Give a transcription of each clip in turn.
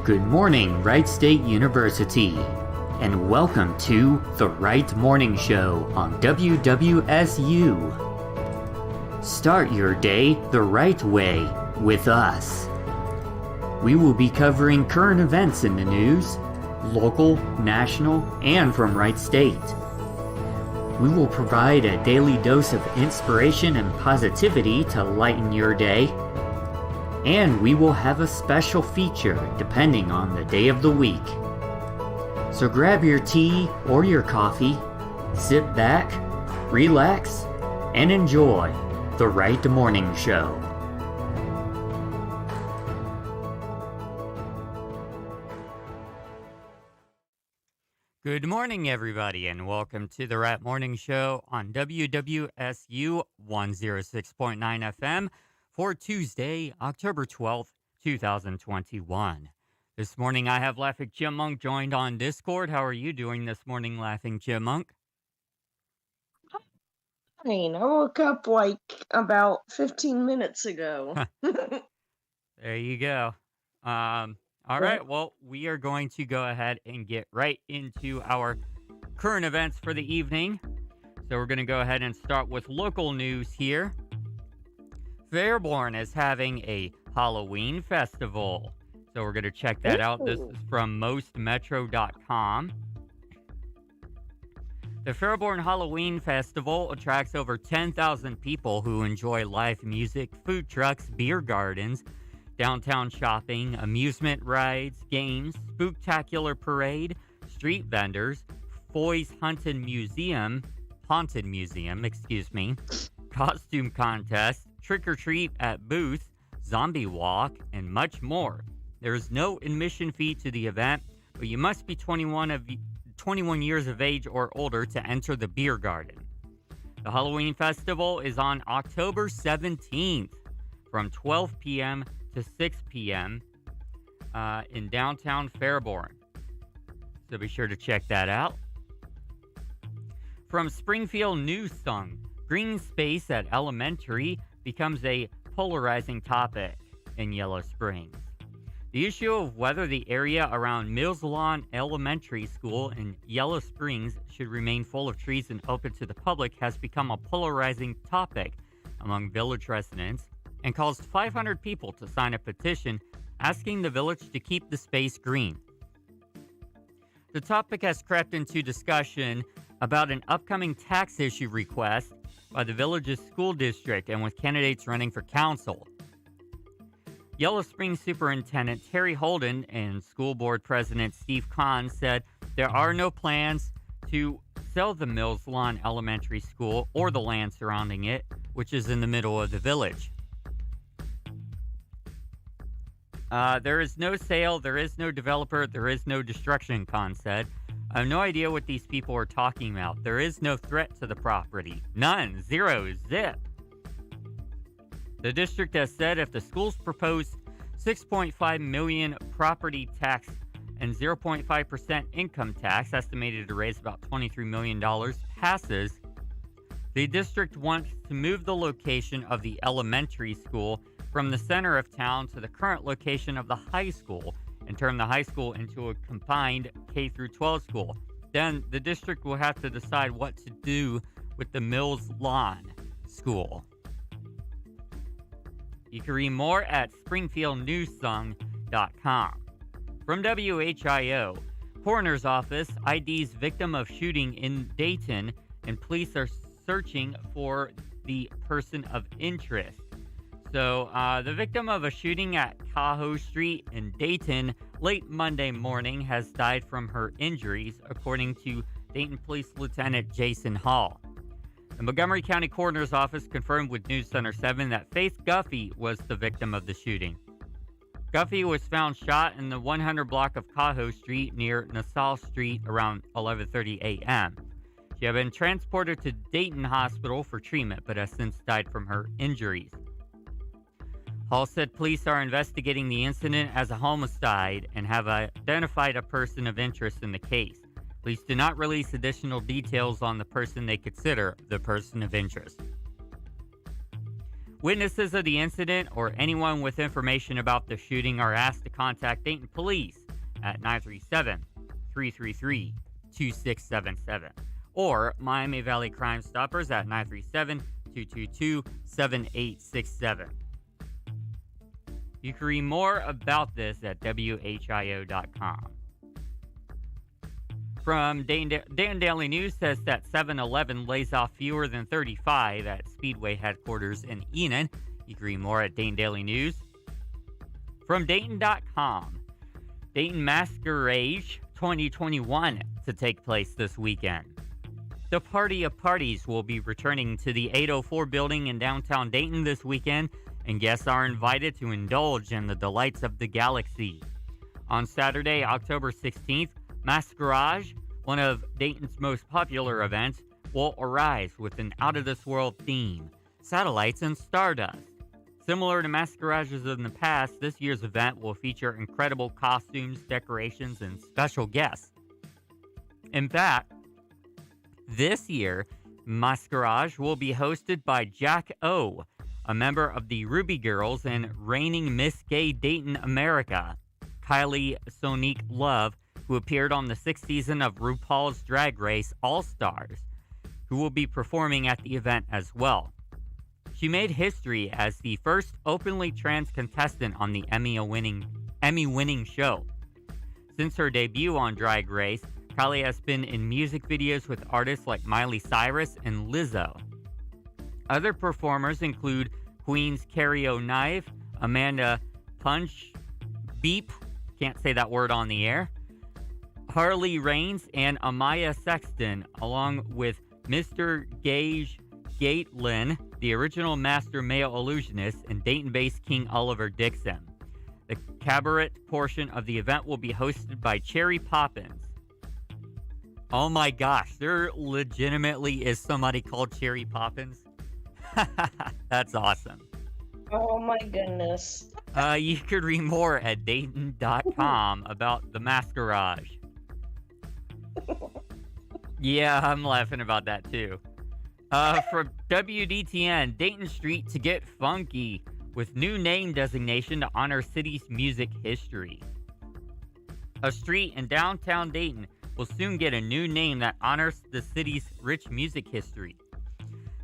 Good morning, Wright State University, and welcome to the Wright Morning Show on WWSU. Start your day the right way with us. We will be covering current events in the news, local, national, and from Wright State. We will provide a daily dose of inspiration and positivity to lighten your day. And we will have a special feature depending on the day of the week. So grab your tea or your coffee, sit back, relax, and enjoy the Wright Morning Show. Good morning, everybody, and welcome to the Wright Morning Show on WWSU 106.9 FM. For Tuesday, October 12th, 2021. This morning I have Laughing Chipmunk joined on Discord. How are you doing this morning, Laughing Chipmunk? Fine. I woke up like about 15 minutes ago. There you go. All right, well, we are going to go ahead and get right into our current events for the evening. So we're going to go ahead and start with local news here. Fairborn is having a Halloween festival. So we're going to check that out. This is from mostmetro.com. The Fairborn Halloween Festival attracts over 10,000 people who enjoy live music, food trucks, beer gardens, downtown shopping, amusement rides, games, spooktacular parade, street vendors, Foy's Haunted Museum, costume contest, trick-or-treat at booth, zombie walk, and much more. There is no admission fee to the event, but you must be 21 years of age or older to enter the beer garden. The Halloween Festival is on October 17th from 12 p.m. to 6 p.m. In downtown Fairborn. So be sure to check that out. From Springfield News Sung, green space at elementary becomes a polarizing topic in Yellow Springs. The issue of whether the area around Mills Lawn Elementary School in Yellow Springs should remain full of trees and open to the public has become a polarizing topic among village residents and caused 500 people to sign a petition asking the village to keep the space green. The topic has crept into discussion about an upcoming tax issue request by the village's school district and with candidates running for council. Yellow Springs Superintendent Terry Holden and School Board President Steve Kahn said there are no plans to sell the Mills Lawn Elementary School or the land surrounding it, which is in the middle of the village. There is no sale, there is no developer, there is no destruction, Kahn said. I have no idea what these people are talking about. There is no threat to the property. None. Zero. Zip. The district has said if the school's proposed $6.5 million property tax and 0.5% income tax, estimated to raise about $23 million, passes, the district wants to move the location of the elementary school from the center of town to the current location of the high school, and turn the high school into a combined K-12 school. Then the district will have to decide what to do with the Mills Lawn School. You can read more at springfieldnewssung.com. From WHIO, coroner's office IDs victim of shooting in Dayton, and police are searching for the person of interest. So, the victim of a shooting at Cahoe Street in Dayton late Monday morning has died from her injuries, according to Dayton Police Lieutenant Jason Hall. The Montgomery County Coroner's Office confirmed with News Center 7 that Faith Guffey was the victim of the shooting. Guffey was found shot in the 100 block of Cahoe Street near Nassau Street around 11:30 a.m. She had been transported to Dayton Hospital for treatment, but has since died from her injuries. Hall said police are investigating the incident as a homicide and have identified a person of interest in the case. Police do not release additional details on the person they consider the person of interest. Witnesses of the incident or anyone with information about the shooting are asked to contact Dayton Police at 937-333-2677 or Miami Valley Crime Stoppers at 937-222-7867. You can read more about this at WHIO.com. From Dayton Daily News says that 7-Eleven lays off fewer than 35 at Speedway headquarters in Enon. You can read more at Dayton Daily News. From Dayton.com, Dayton Masquerade 2021 to take place this weekend. The Party of Parties will be returning to the 804 building in downtown Dayton this weekend, and guests are invited to indulge in the delights of the galaxy. On Saturday, October 16th, Masquerade, one of Dayton's most popular events, will arise with an out-of-this-world theme, satellites and stardust. Similar to masquerades in the past, this year's event will feature incredible costumes, decorations, and special guests. In fact, this year, Masquerade will be hosted by Jack O, a member of the Ruby Girls and reigning Miss Gay Dayton America, Kylie Sonique Love, who appeared on the 6th season of RuPaul's Drag Race All-Stars, who will be performing at the event as well. She made history as the first openly trans contestant on the Emmy-winning show. Since her debut on Drag Race, Kylie has been in music videos with artists like Miley Cyrus and Lizzo. Other performers include Queen's Carrie O'Nive, Amanda Punch Beep, can't say that word on the air, Harley Rains, and Amaya Sexton, along with Mr. Gage Gatelin, the original master male illusionist, and Dayton-based King Oliver Dixon. The cabaret portion of the event will be hosted by Cherry Poppins. Oh my gosh, there legitimately is somebody called Cherry Poppins? That's awesome. Oh my goodness. You could read more at Dayton.com about the masquerade. Yeah, I'm laughing about that too. From WDTN, Dayton Street to get funky with new name designation to honor city's music history. A street in downtown Dayton will soon get a new name that honors the city's rich music history.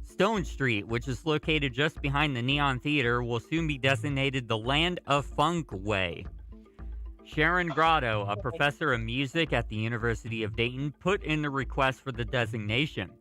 Stone Street, which is located just behind the Neon Theater, will soon be designated the Land of Funk Way. Sharon Grotto, a professor of music at the University of Dayton, put in the request for the designation.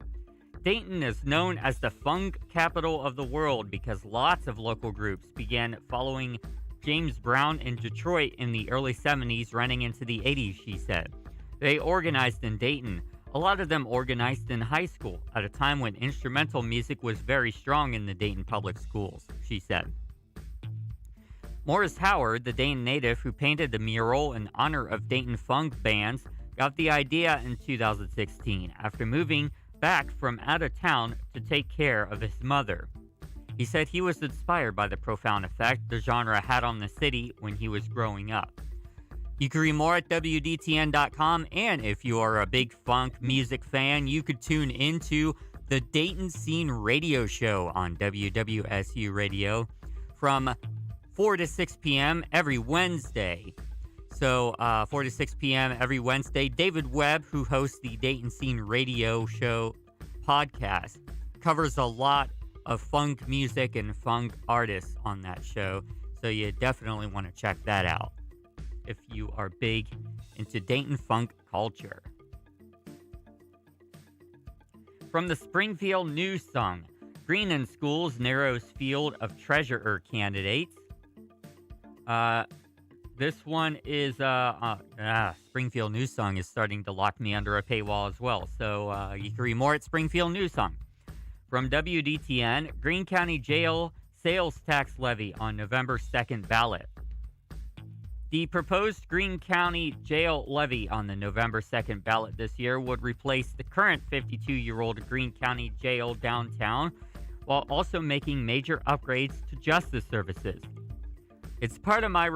Dayton is known as the funk capital of the world because lots of local groups began following James Brown in Detroit in the early 70s, running into the 80s, she said. They organized in Dayton. A lot of them organized in high school at a time when instrumental music was very strong in the Dayton public schools, she said. Morris Howard, the Dayton native who painted the mural in honor of Dayton funk bands, got the idea in 2016 after moving back from out of town to take care of his mother. He said he was inspired by the profound effect the genre had on the city when he was growing up. You can read more at WDTN.com, and if you are a big funk music fan, you could tune into the Dayton Scene Radio Show on WWSU Radio from 4 to 6 p.m. every Wednesday. So 4 to 6 p.m. every Wednesday, David Webb, who hosts the Dayton Scene Radio Show podcast, covers a lot of funk music and funk artists on that show. So you definitely want to check that out if you are big into Dayton funk culture. From the Springfield News Song, Green in Schools narrows field of treasurer candidates. This one is, Springfield News Song is starting to lock me under a paywall as well. So you can read more at Springfield News Song. From WDTN, Greene County Jail sales tax levy on November 2nd ballot. The proposed Greene County jail levy on the November 2nd ballot this year would replace the current 52-year-old Greene County Jail downtown, while also making major upgrades to justice services. It's part of my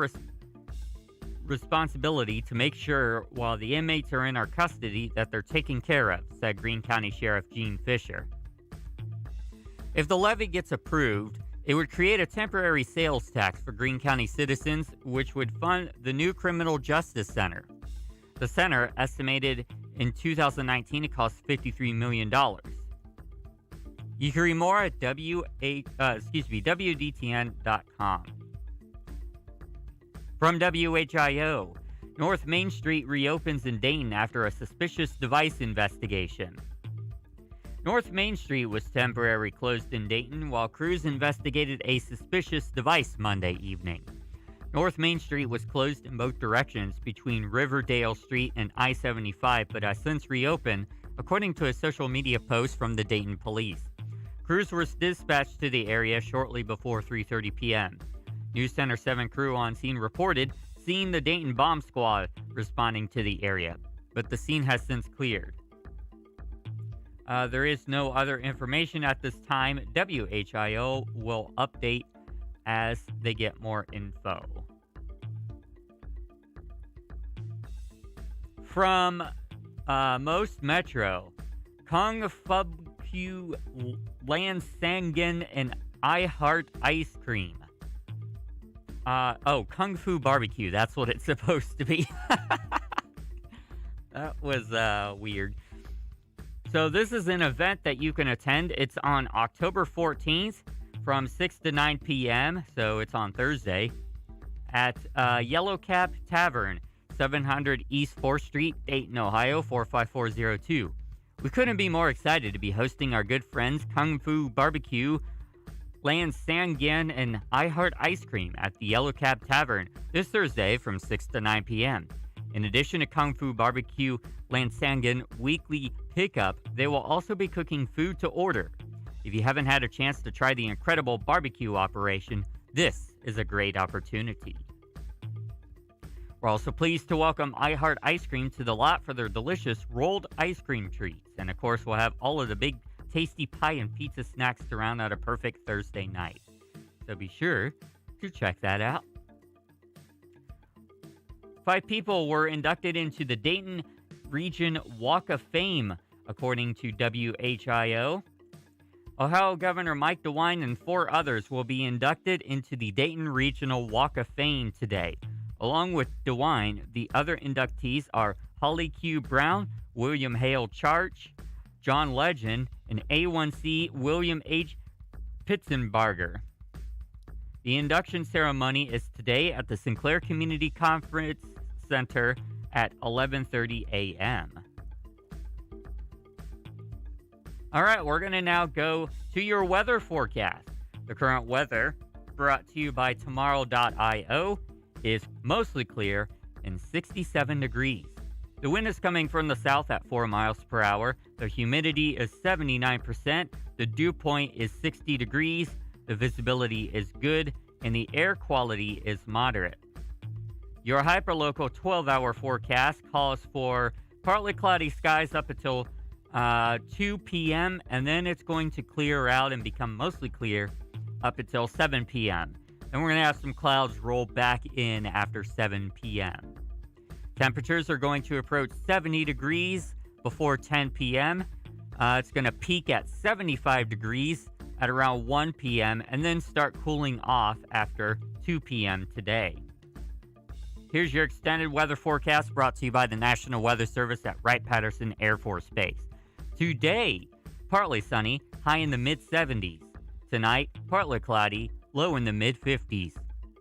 responsibility to make sure while the inmates are in our custody that they're taken care of, said Greene County Sheriff Gene Fisher. If the levy gets approved, It would create a temporary sales tax for Greene County citizens, which would fund the new Criminal Justice Center. The center, estimated in 2019 to cost $53 million. You can read more at WDTN.com. From WHIO, North Main Street reopens in Dayton after a suspicious device investigation. North Main Street was temporarily closed in Dayton while crews investigated a suspicious device Monday evening. North Main Street was closed in both directions between Riverdale Street and I-75, but has since reopened, according to a social media post from the Dayton police. Crews were dispatched to the area shortly before 3:30 p.m. News Center 7 crew on scene reported seeing the Dayton bomb squad responding to the area, but the scene has since cleared. There is no other information at this time. WHIO will update as they get more info. From Most Metro, Kung Fu Lansangan and I Heart Ice Cream. Kung Fu Barbecue. That's what it's supposed to be. That was weird. So this is an event that you can attend. It's on October 14th from 6 to 9 p.m. So it's on Thursday at Yellow Cap Tavern, 700 East 4th Street, Dayton, Ohio, 45402. We couldn't be more excited to be hosting our good friends Kung Fu Barbecue, Lansangan, and I Heart Ice Cream at the Yellow Cab Tavern this Thursday from 6 to 9 p.m. In addition to Kung Fu Barbecue Lansangan weekly pickup, they will also be cooking food to order. If you haven't had a chance to try the incredible barbecue operation, this is a great opportunity. We're also pleased to welcome I Heart Ice Cream to the lot for their delicious rolled ice cream treats. And of course, we'll have all of the big tasty pie and pizza snacks to round out a perfect Thursday night. So be sure to check that out. 5 people were inducted into the Dayton Region Walk of Fame, according to WHIO. Ohio Governor Mike DeWine and 4 others will be inducted into the Dayton Regional Walk of Fame today. Along with DeWine, the other inductees are Holly Q. Brown, William Hale Charch, John Legend, and A1C William H. Pitzenbarger. The induction ceremony is today at the Sinclair Community Conference Center at 11:30 a.m. All right, we're going to now go to your weather forecast. The current weather, brought to you by Tomorrow.io, is mostly clear and 67 degrees. The wind is coming from the south at 4 miles per hour. The humidity is 79%. The dew point is 60 degrees. The visibility is good, and the air quality is moderate. Your hyperlocal 12-hour forecast calls for partly cloudy skies up until 2 p.m., and then it's going to clear out and become mostly clear up until 7 p.m. Then we're going to have some clouds roll back in after 7 p.m. Temperatures are going to approach 70 degrees before 10 p.m. It's going to peak at 75 degrees at around 1 p.m. and then start cooling off after 2 p.m. today. Here's your extended weather forecast brought to you by the National Weather Service at Wright-Patterson Air Force Base. Today, partly sunny, high in the mid-70s. Tonight, partly cloudy, low in the mid-50s.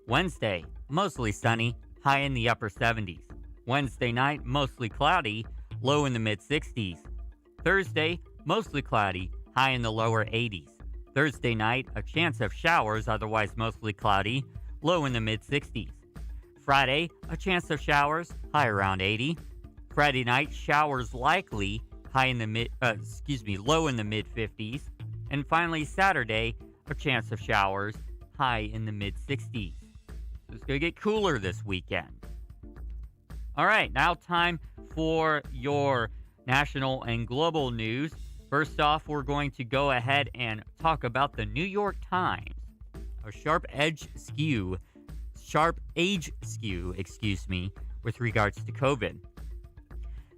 Wednesday, mostly sunny, high in the upper 70s. Wednesday night, mostly cloudy, low in the mid-60s. Thursday, mostly cloudy, high in the lower 80s. Thursday night, a chance of showers, otherwise mostly cloudy, low in the mid-60s. Friday, a chance of showers, high around 80. Friday night, showers likely, low in the mid-50s. And finally, Saturday, a chance of showers, high in the mid-60s. So it's going to get cooler this weekend. All right, now time for your national and global news. First off, we're going to go ahead and talk about the New York Times. A sharp age skew, with regards to COVID.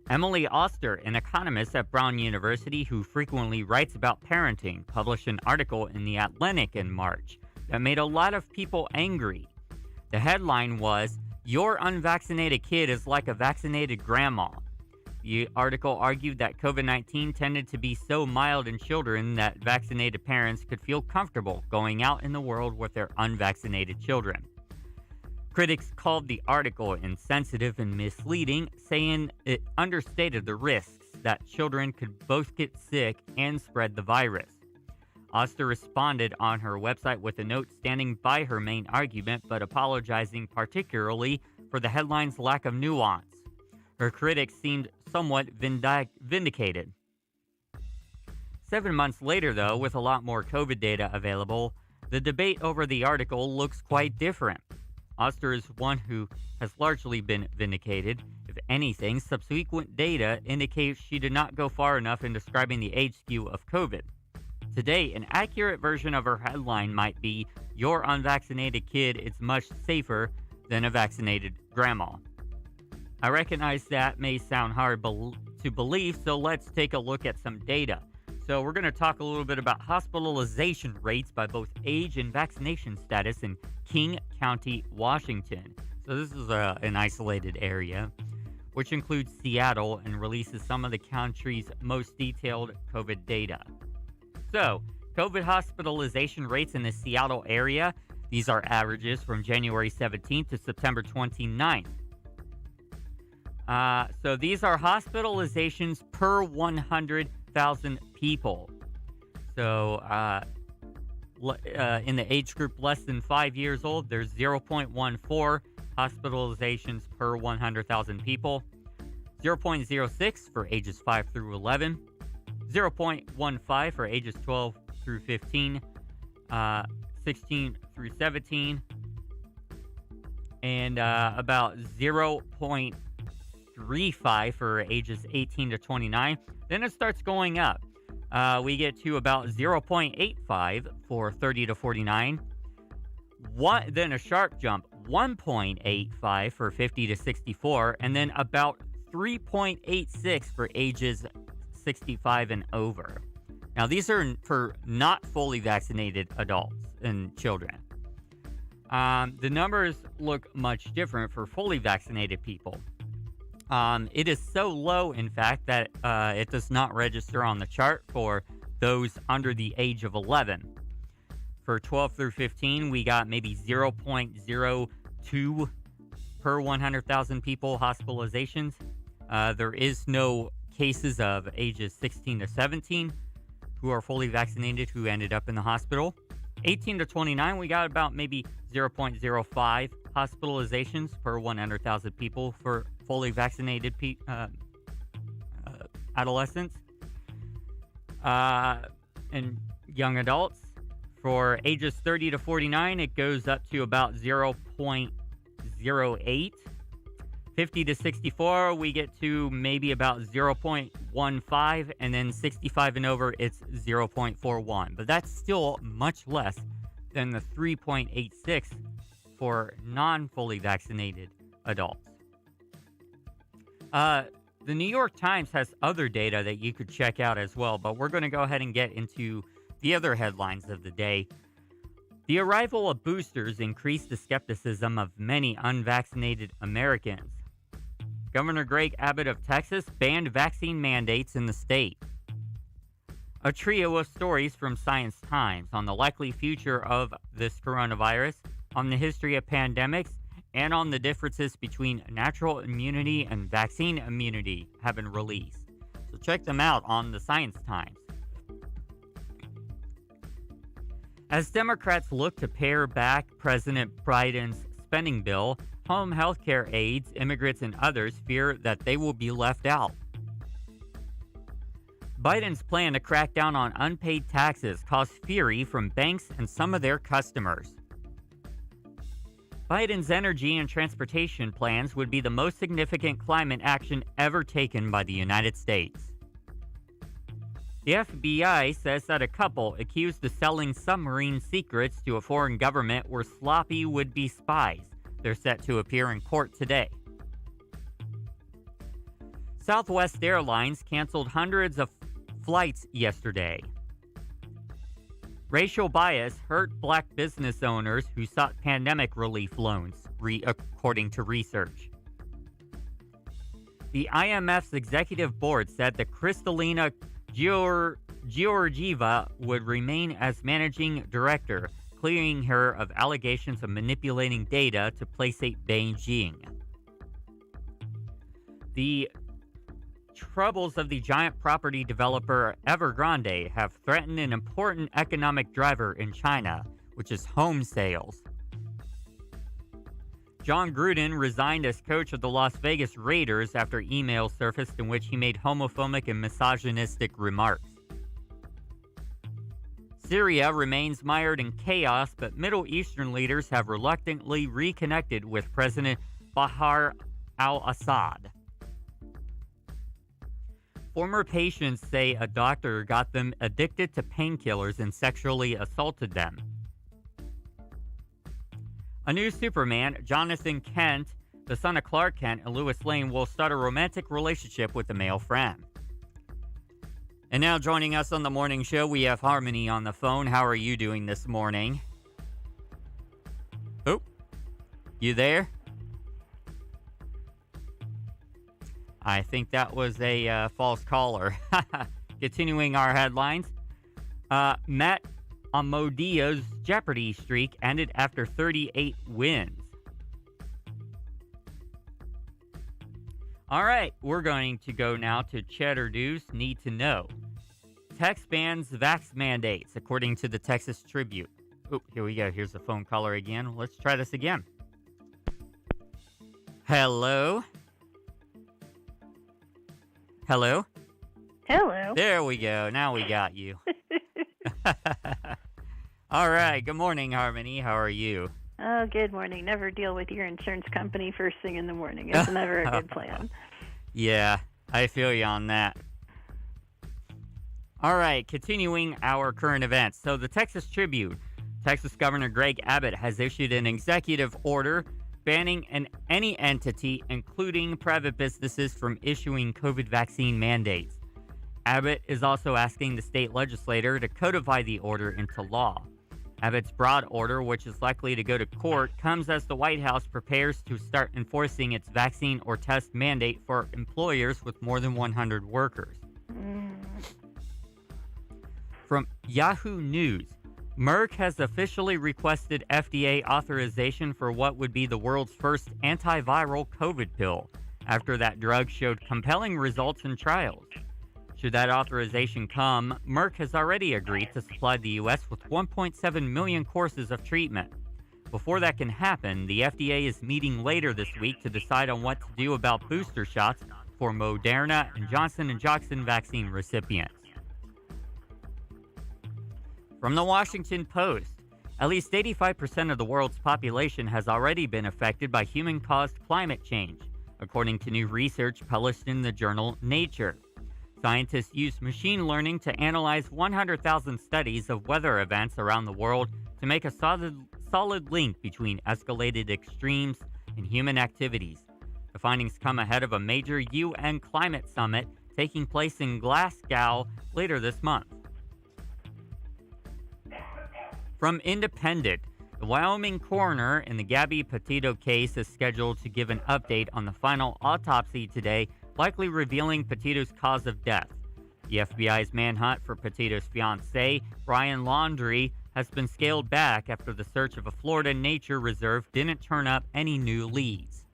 Emily Oster, an economist at Brown University who frequently writes about parenting, published an article in The Atlantic in March. that made a lot of people angry. The headline was, "Your unvaccinated kid is like a vaccinated grandma." The article argued that COVID-19 tended to be so mild in children that vaccinated parents could feel comfortable going out in the world with their unvaccinated children. Critics called the article insensitive and misleading, saying it understated the risks that children could both get sick and spread the virus. Oster responded on her website with a note standing by her main argument, but apologizing particularly for the headline's lack of nuance. Her critics seemed somewhat vindicated. 7 months later, though, with a lot more COVID data available, the debate over the article looks quite different. Oster is one who has largely been vindicated. If anything, subsequent data indicates she did not go far enough in describing the age skew of COVID. Today, an accurate version of her headline might be, "Your unvaccinated kid is much safer than a vaccinated grandma." I recognize that may sound hard to believe, so let's take a look at some data. So we're going to talk a little bit about hospitalization rates by both age and vaccination status in King County, Washington. So this is an isolated area, which includes Seattle and releases some of the country's most detailed COVID data. So, COVID hospitalization rates in the Seattle area, these are averages from January 17th to September 29th. So these are hospitalizations per 100,000 people. So in the age group less than 5 years old, there's 0.14 hospitalizations per 100,000 people, 0.06 for ages 5 through 11, 0.15 for ages 12 through 15, 16 through 17, and about 0.35 for ages 18 to 29. Then it starts going up. We get to about 0.85 for 30 to 49. Then a sharp jump, 1.85 for 50 to 64, and then about 3.86 for ages 65 and over. Now, these are for not fully vaccinated adults and children. The numbers look much different for fully vaccinated people. It is so low, in fact, that it does not register on the chart for those under the age of 11. For 12 through 15, we got maybe 0.02 per 100,000 people hospitalizations. There is no cases of ages 16 to 17 who are fully vaccinated who ended up in the hospital. 18 to 29, we got about maybe 0.05 hospitalizations per 100,000 people for fully vaccinated adolescents and young adults. For ages 30 to 49, it goes up to about 0.08. 50 to 64, we get to maybe about 0.15, and then 65 and over, it's 0.41. But that's still much less than the 3.86 for non-fully vaccinated adults. The New York Times has other data that you could check out as well, but we're going to go ahead and get into the other headlines of the day. The arrival of boosters increased the skepticism of many unvaccinated Americans. Governor Greg Abbott of Texas banned vaccine mandates in the state. A trio of stories from Science Times on the likely future of this coronavirus, on the history of pandemics, and on the differences between natural immunity and vaccine immunity have been released. So check them out on the Science Times. As Democrats look to pare back President Biden's spending bill, home health care aides, immigrants, and others fear that they will be left out. Biden's plan to crack down on unpaid taxes caused fury from banks and some of their customers. Biden's energy and transportation plans would be the most significant climate action ever taken by the United States. The FBI says that a couple accused of selling submarine secrets to a foreign government were sloppy would-be spies. They're set to appear in court today. Southwest Airlines canceled hundreds of flights yesterday. Racial bias hurt black business owners who sought pandemic relief loans, according to research. The IMF's executive board said that Kristalina Georgieva would remain as managing director, clearing her of allegations of manipulating data to placate Beijing. The troubles of the giant property developer Evergrande have threatened an important economic driver in China, which is home sales. John Gruden resigned as coach of the Las Vegas Raiders after emails surfaced in which he made homophobic and misogynistic remarks. Syria remains mired in chaos, but Middle Eastern leaders have reluctantly reconnected with President Bashar al-Assad. Former patients say a doctor got them addicted to painkillers and sexually assaulted them. A new Superman, Jonathan Kent, the son of Clark Kent and Lois Lane, will start a romantic relationship with a male friend. And now joining us on the morning show, we have Harmony on the phone. How are you doing this morning? Oh, you there? I think that was a false caller. Continuing our headlines. Matt Amodio's Jeopardy streak ended after 38 wins. All right, we're going to go now to Cheddar Deuce Need to Know. Tex bans vax mandates, according to the Texas Tribune. Oh, here we go. Here's the phone caller again. Let's try this again. Hello? Hello? Hello. There we go. Now we got you. All right. Good morning, Harmony. How are you? Oh, good morning. Never deal with your insurance company first thing in the morning. It's never a good plan. Yeah, I feel you on that. All right. Continuing our current events. So the Texas Tribune, Texas Governor Greg Abbott has issued an executive order banning any entity, including private businesses, from issuing COVID vaccine mandates. Abbott is also asking the state legislature to codify the order into law. Abbott's broad order, which is likely to go to court, comes as the White House prepares to start enforcing its vaccine or test mandate for employers with more than 100 workers. From Yahoo News, Merck has officially requested FDA authorization for what would be the world's first antiviral COVID pill, after that drug showed compelling results in trials. Should that authorization come, Merck has already agreed to supply the U.S. with 1.7 million courses of treatment. Before that can happen, the FDA is meeting later this week to decide on what to do about booster shots for Moderna and Johnson & Johnson vaccine recipients. From the Washington Post, at least 85% of the world's population has already been affected by human-caused climate change, according to new research published in the journal Nature. Scientists used machine learning to analyze 100,000 studies of weather events around the world to make a solid link between escalated extremes and human activities. The findings come ahead of a major UN climate summit taking place in Glasgow later this month. From Independent, the Wyoming coroner in the Gabby Petito case is scheduled to give an update on the final autopsy today, likely revealing Petito's cause of death. The FBI's manhunt for Petito's fiancé, Brian Laundrie, has been scaled back after the search of a Florida nature reserve didn't turn up any new leads.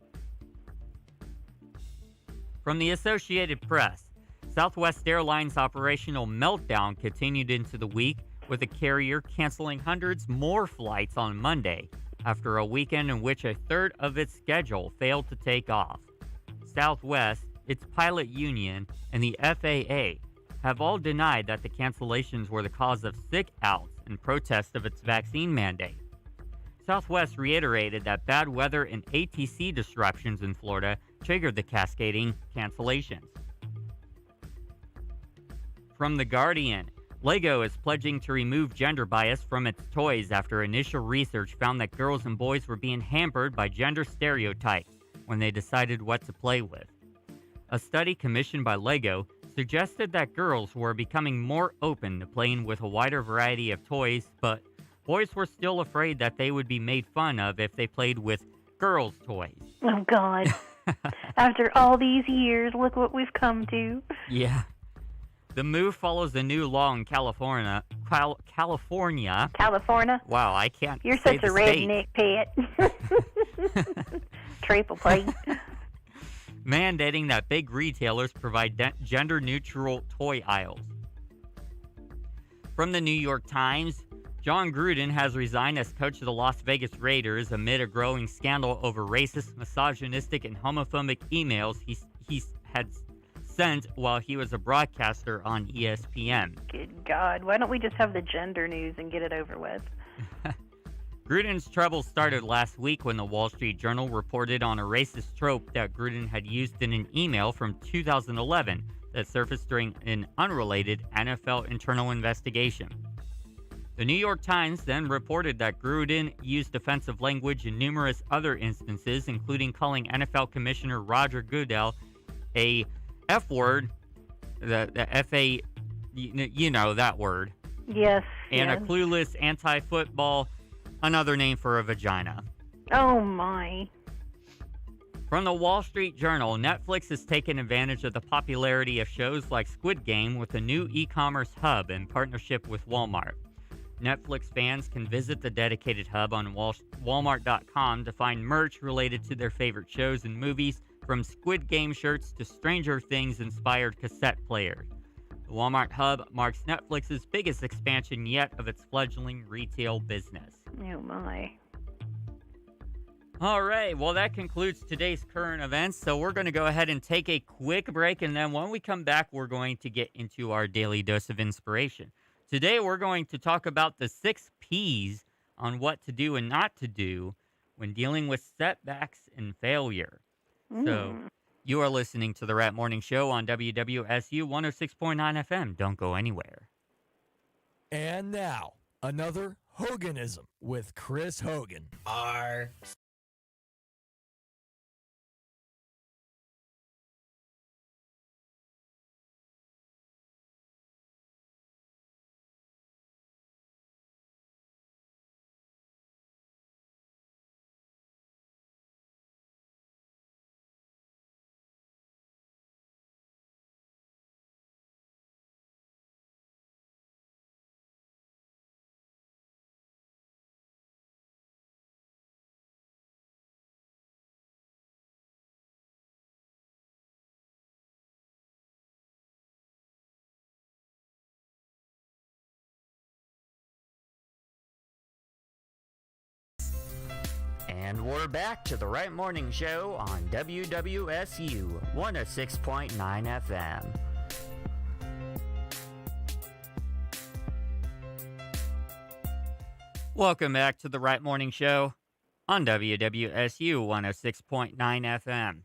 From the Associated Press, Southwest Airlines' operational meltdown continued into the week, with the carrier canceling hundreds more flights on Monday after a weekend in which a third of its schedule failed to take off. Southwest, its pilot union, and the FAA have all denied that the cancellations were the cause of sick outs in protest of its vaccine mandate. Southwest reiterated that bad weather and ATC disruptions in Florida triggered the cascading cancellations. From The Guardian, Lego is pledging to remove gender bias from its toys after initial research found that girls and boys were being hampered by gender stereotypes when they decided what to play with. A study commissioned by Lego suggested that girls were becoming more open to playing with a wider variety of toys, but boys were still afraid that they would be made fun of if they played with girls' toys. Oh, God. After all these years, look what we've come to. Yeah. The move follows a new law in California. California. Wow, I can't You're say such a the state. redneck pet. Triple plate. Mandating that big retailers provide gender-neutral toy aisles. From the New York Times, John Gruden has resigned as coach of the Las Vegas Raiders amid a growing scandal over racist, misogynistic, and homophobic emails he had sent while he was a broadcaster on ESPN. Good God. Why don't we just have the gender news and get it over with? Gruden's trouble started last week when the Wall Street Journal reported on a racist trope that Gruden had used in an email from 2011 that surfaced during an unrelated NFL internal investigation. The New York Times then reported that Gruden used offensive language in numerous other instances, including calling NFL Commissioner Roger Goodell a F-word, the F-A, you know that word. Yes. And yes. a clueless anti-football, another name for a vagina. Oh, my. From the Wall Street Journal, Netflix has taken advantage of the popularity of shows like Squid Game with a new e-commerce hub in partnership with Walmart. Netflix fans can visit the dedicated hub on Walmart.com to find merch related to their favorite shows and movies, from Squid Game shirts to Stranger Things-inspired cassette players. The Walmart hub marks Netflix's biggest expansion yet of its fledgling retail business. Oh, my. All right, well, that concludes today's current events, so we're going to go ahead and take a quick break, and then when we come back, we're going to get into our daily dose of inspiration. Today, we're going to talk about the 6 P's on what to do and not to do when dealing with setbacks and failure. So, you are listening to the Rat Morning Show on WWSU 106.9 FM. Don't go anywhere. And now, another Hoganism with Chris Hogan. And we're back to the Right Morning Show on WWSU 106.9 FM. Welcome back to the Right Morning Show on WWSU 106.9 FM.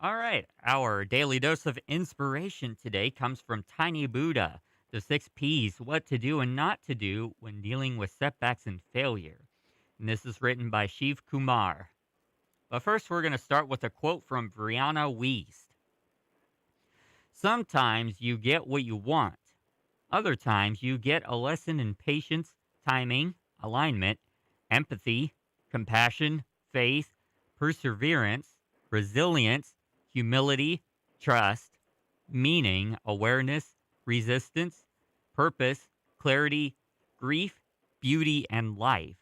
All right, our daily dose of inspiration today comes from Tiny Buddha, the 6 P's, what to do and not to do when dealing with setbacks and failure. And this is written by Shiv Kumar. But first, we're going to start with a quote from Brianna Wiest. Sometimes you get what you want. Other times you get a lesson in patience, timing, alignment, empathy, compassion, faith, perseverance, resilience, humility, trust, meaning, awareness, resistance, purpose, clarity, grief, beauty, and life.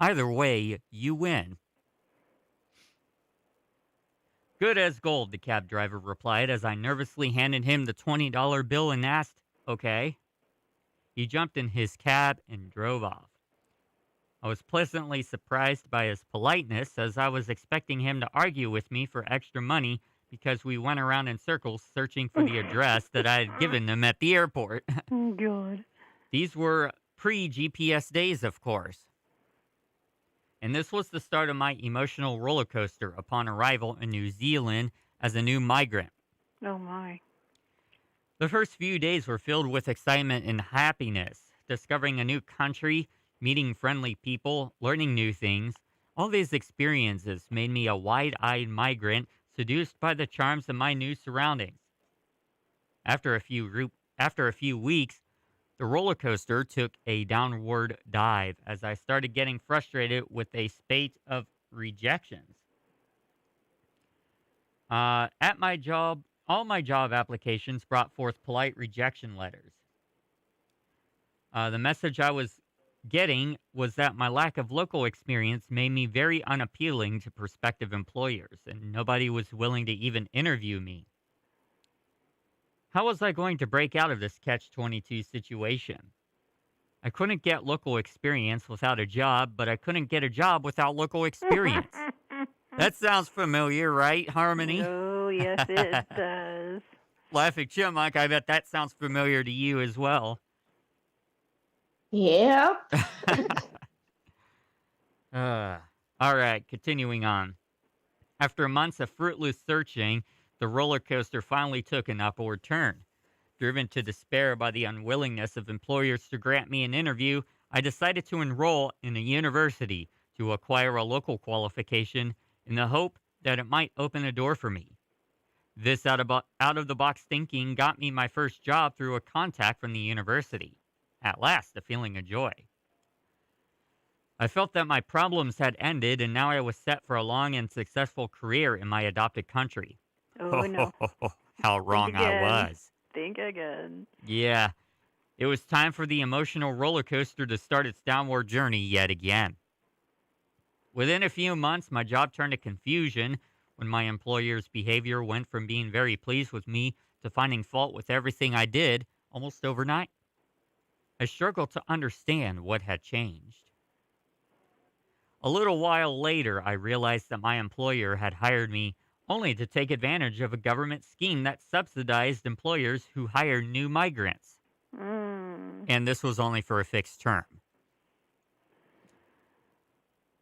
Either way, you win. Good as gold, the cab driver replied as I nervously handed him the $20 bill and asked, okay. He jumped in his cab and drove off. I was pleasantly surprised by his politeness, as I was expecting him to argue with me for extra money because we went around in circles searching for the address that I had given them at the airport. Oh, God. These were pre-GPS days, of course. And this was the start of my emotional roller coaster upon arrival in New Zealand as a new migrant. Oh, my. The first few days were filled with excitement and happiness, discovering a new country, meeting friendly people, learning new things. All these experiences made me a wide-eyed migrant, seduced by the charms of my new surroundings. After a few weeks, the roller coaster took a downward dive as I started getting frustrated with a spate of rejections. At my job, all my job applications brought forth polite rejection letters. The message I was getting was that my lack of local experience made me very unappealing to prospective employers, and nobody was willing to even interview me. How was I going to break out of this catch-22 situation? I couldn't get local experience without a job, but I couldn't get a job without local experience. That sounds familiar, right, Harmony? Oh, yes, it does. Laughing Chipmunk, I bet that sounds familiar to you as well. Yep. All right, continuing on. After months of fruitless searching, the roller coaster finally took an upward turn. Driven to despair by the unwillingness of employers to grant me an interview, I decided to enroll in a university to acquire a local qualification in the hope that it might open a door for me. This out-of-the-box thinking got me my first job through a contact from the university. At last, a feeling of joy. I felt that my problems had ended, and now I was set for a long and successful career in my adopted country. Oh, no. How wrong I was. Think again. Yeah, it was time for the emotional roller coaster to start its downward journey yet again. Within a few months, my job turned to confusion when my employer's behavior went from being very pleased with me to finding fault with everything I did almost overnight. I struggled to understand what had changed. A little while later, I realized that my employer had hired me only to take advantage of a government scheme that subsidized employers who hired new migrants. And this was only for a fixed term.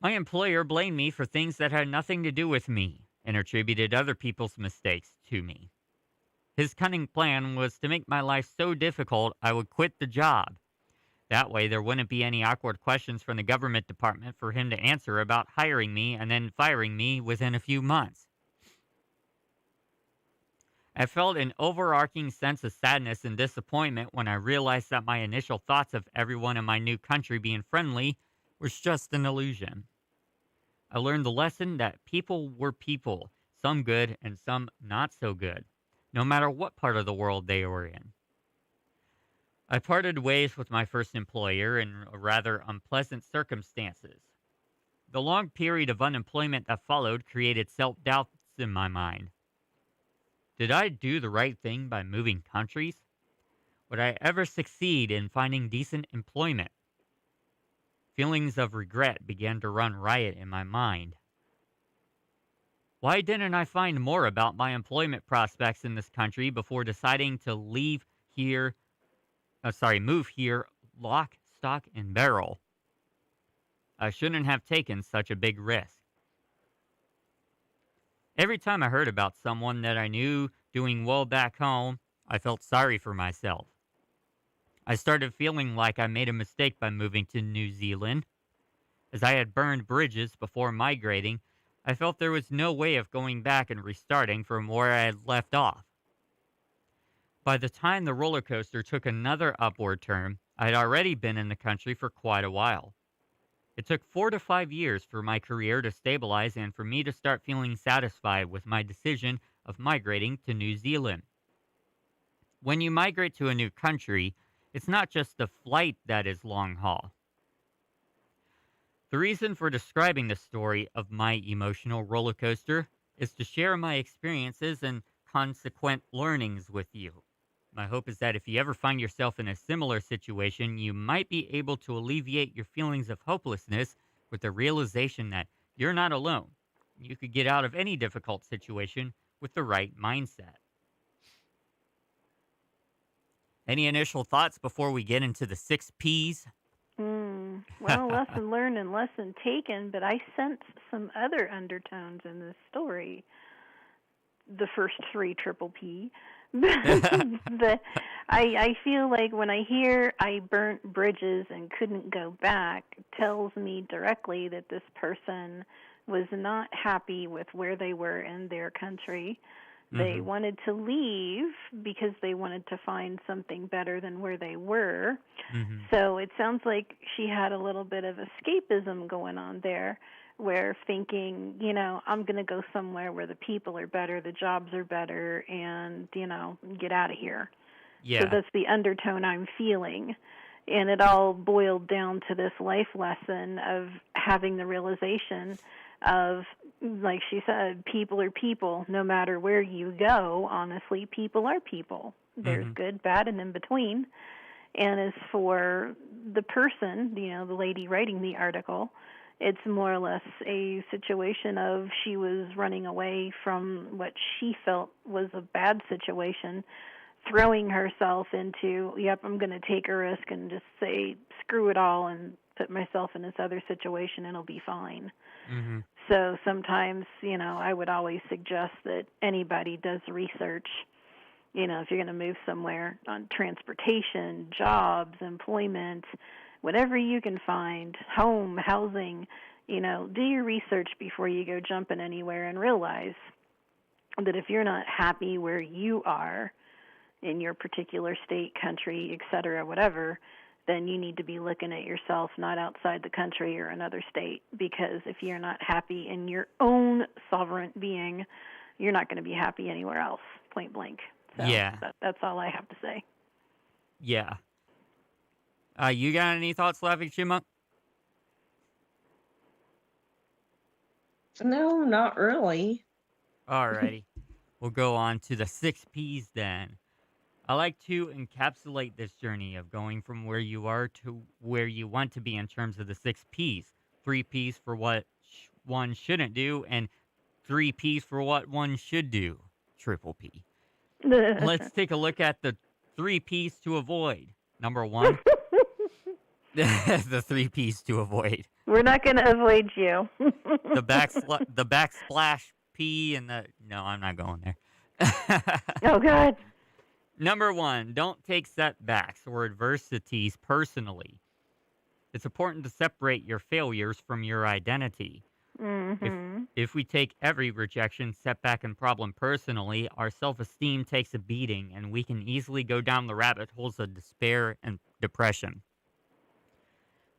My employer blamed me for things that had nothing to do with me and attributed other people's mistakes to me. His cunning plan was to make my life so difficult I would quit the job. That way, there wouldn't be any awkward questions from the government department for him to answer about hiring me and then firing me within a few months. I felt an overarching sense of sadness and disappointment when I realized that my initial thoughts of everyone in my new country being friendly was just an illusion. I learned the lesson that people were people, some good and some not so good, no matter what part of the world they were in. I parted ways with my first employer in rather unpleasant circumstances. The long period of unemployment that followed created self-doubts in my mind. Did I do the right thing by moving countries? Would I ever succeed in finding decent employment? Feelings of regret began to run riot in my mind. Why didn't I find more about my employment prospects in this country before deciding to move here, lock, stock, and barrel? I shouldn't have taken such a big risk. Every time I heard about someone that I knew doing well back home, I felt sorry for myself. I started feeling like I made a mistake by moving to New Zealand. As I had burned bridges before migrating, I felt there was no way of going back and restarting from where I had left off. By the time the roller coaster took another upward turn, I had already been in the country for quite a while. It took 4 to 5 years for my career to stabilize and for me to start feeling satisfied with my decision of migrating to New Zealand. When you migrate to a new country, it's not just the flight that is long haul. The reason for describing the story of my emotional roller coaster is to share my experiences and consequent learnings with you. My hope is that if you ever find yourself in a similar situation, you might be able to alleviate your feelings of hopelessness with the realization that you're not alone. You could get out of any difficult situation with the right mindset. Any initial thoughts before we get into the 6 Ps? Well, lesson learned and lesson taken, but I sense some other undertones in this story. The first 3 triple P. I feel like when I hear I burnt bridges and couldn't go back, it tells me directly that this person was not happy with where they were in their country. They wanted to leave because they wanted to find something better than where they were. So it sounds like she had a little bit of escapism going on there, where thinking, I'm going to go somewhere where the people are better, the jobs are better, and, get out of here. Yeah. So that's the undertone I'm feeling. And it all boiled down to this life lesson of having the realization of, like she said, people are people. No matter where you go, honestly, people are people. There's good, bad, and in between. And as for the person, the lady writing the article, it's more or less a situation of she was running away from what she felt was a bad situation, throwing herself into, I'm going to take a risk and just say, screw it all and put myself in this other situation and it'll be fine. So sometimes, I would always suggest that anybody does research, if you're going to move somewhere on transportation, jobs, employment, whatever you can find, home, housing, do your research before you go jumping anywhere and realize that if you're not happy where you are in your particular state, country, et cetera, whatever, then you need to be looking at yourself, not outside the country or another state, because if you're not happy in your own sovereign being, you're not going to be happy anywhere else, point blank. So that's all I have to say. Yeah. You got any thoughts, Laughing Chipmunk? No, not really. Alrighty. We'll go on to the 6 Ps then. I like to encapsulate this journey of going from where you are to where you want to be in terms of the 6 Ps. 3 Ps for what one shouldn't do, and 3 Ps for what one should do. Triple P. Let's take a look at the 3 Ps to avoid. Number 1, the 3 Ps to avoid. We're not going to avoid you. the backsplash P and the... No, I'm not going there. Oh, God. Number 1, don't take setbacks or adversities personally. It's important to separate your failures from your identity. If we take every rejection, setback, and problem personally, our self-esteem takes a beating, and we can easily go down the rabbit holes of despair and depression.